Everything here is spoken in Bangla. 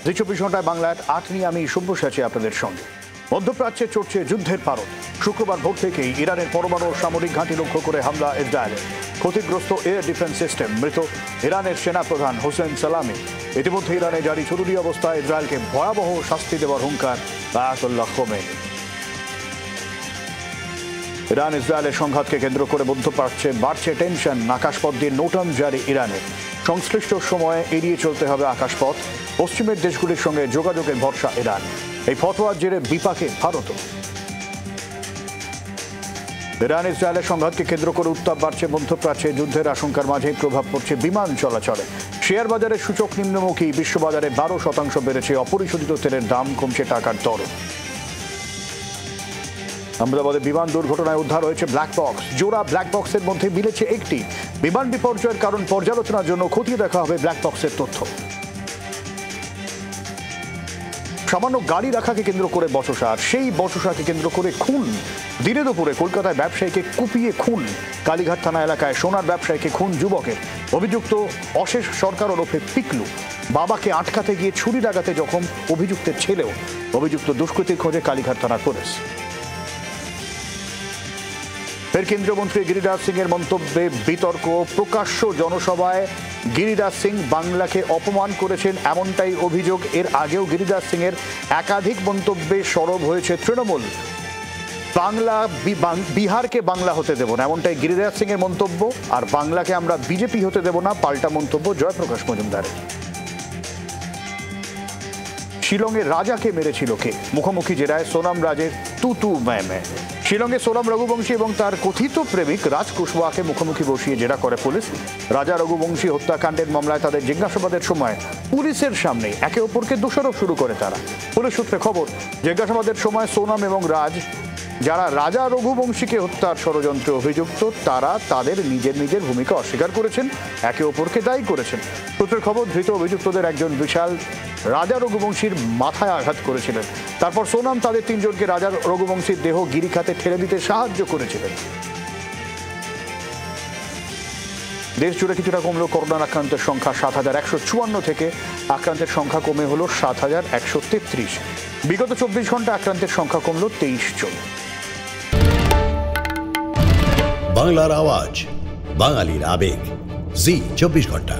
জি 24 ঘন্টায় বাংলার 8 নিয়ে আমি সব্যসাচী আপনাদের সঙ্গে। মধ্যপ্রাচ্যে চড়ছে যুদ্ধের পারদ। শুক্রবার ভোর থেকেই ইরানের পরমাণু সামরিক ঘাঁটি লক্ষ্য করে হামলা ইসরায়েলের। ক্ষতিগ্রস্ত এয়ার ডিফেন্স সিস্টেম, মৃত ইরানের সেনাপ্রধান হোসেন সালামি। ইতিমধ্যে ইরানে জারি জরুরি অবস্থায় ইসরায়েলকে ভয়াবহ শাস্তি দেওয়ার হুঙ্কার আয়াতুল্লাহ খোমেনি। ইরান ইসরায়েলের সংঘাতকে কেন্দ্র করে মধ্যপ্রাচ্যে বাড়ছে টেনশন। আকাশপথ দিয়ে নোটাম জারি ইরানের। সংশ্লিষ্ট সময়ে এড়িয়ে চলতে হবে আকাশপথ। পশ্চিমের দেশগুলির সঙ্গে যোগাযোগের ভরসা ইরান। এই ফতোয়ার জেরে বিপাকে ভারত। ইরান ইসরায়েলের সংঘাতকে কেন্দ্র করে উত্তাপ বাড়ছে মধ্যপ্রাচ্যে। যুদ্ধের আশঙ্কার মাঝেই প্রভাব পড়ছে বিমান চলাচলে। শেয়ার বাজারের সূচক নিম্নমুখী। বিশ্ববাজারে 12% বেড়েছে অপরিশোধিত তেলের দাম, কমছে টাকার দর। আহমেদাবাদে বিমান দুর্ঘটনায় উদ্ধার হয়েছে ব্ল্যাক বক্স। জোড়া ব্ল্যাক বক্সের মধ্যে মিলেছে একটি। বিমান বিপর্যয়ের কারণ পর্যালোচনার জন্য খতিয়ে দেখা হবে ব্ল্যাক বক্সের তথ্য। সামান্য গাড়ি রাখাকে কেন্দ্র করে বচসা, আর সেই বচসাকে কেন্দ্র করে খুন। দিনে দুপুরে কলকাতায় ব্যবসায়ীকে কুপিয়ে খুন। কালীঘাট থানা এলাকায় সোনার ব্যবসায়ীকে খুন যুবকের। অভিযুক্ত অশেষ সরকার ওরফে পিকলু। বাবাকে আটকাতে গিয়ে ছুরি লাগাতে জখম অভিযুক্তের ছেলেও। অভিযুক্ত দুষ্কৃতীর খোঁজে কালীঘাট থানার পুলিশ। ফের কেন্দ্রীয় মন্ত্রী গিরিরাজ সিং এর মন্তব্যে বিতর্ক। প্রকাশ্য জনসভায় গিরিরাজ সিং বাংলাকে অপমান করেছেন, এমনটাই অভিযোগ। এর আগেও গিরিরাজ সিং এর একাধিক মন্তব্যে সরব হয়েছে তৃণমূল। বিহারকে বাংলা হতে দেব না, এমনটাই গিরিরাজ সিং এর মন্তব্য। আর বাংলাকে আমরা বিজেপি হতে দেব না, পাল্টা মন্তব্য জয়প্রকাশ মজুমদারের। শিলংয়ের রাজাকে মেরেছিল কে? মুখোমুখি জেরায় সোনাম রাজের তুতু ম্যামে। শিলংয়ে সোনাম রঘুবংশী এবং তার কথিত প্রেমিক রাজ কুশওয়াকে মুখোমুখি বসিয়ে জেরা করে পুলিশ। রাজা রঘুবংশী হত্যাকাণ্ডের মামলায় তাদের জিজ্ঞাসাবাদের সময় পুলিশের সামনে একে অপরকে দোষারোপ শুরু করে তারা। পুলিশ সূত্রে খবর, জিজ্ঞাসাবাদের সময় সোনাম এবং রাজ, যারা রাজা রঘুবংশীকে হত্যার ষড়যন্ত্রে অভিযুক্ত, তারা তাদের নিজের ভূমিকা অস্বীকার করেছেন, একে অপরকে দায়ী করেছেন। সূত্রের খবর, ধৃত অভিযুক্তদের একজন বিশাল রাজা রঘুবংশীর মাথায় আঘাত করেছিলেন। তারপর সোনাম তাদের 3 জনকে রাজা রঘুবংশীর দেহ গিরিখাতে ঠেলে দিতে সাহায্য করেছিলেন। দেশ জুড়ে কিছুটা কমলো করোনার আক্রান্তের সংখ্যা। 7,154 থেকে আক্রান্তের সংখ্যা কমে হলো 7,133। বিগত 24 ঘন্টা আক্রান্তের সংখ্যা কমলো 23 জন। বাংলার আওয়াজ, বাঙালির আবেগ, জি 24 ঘন্টা।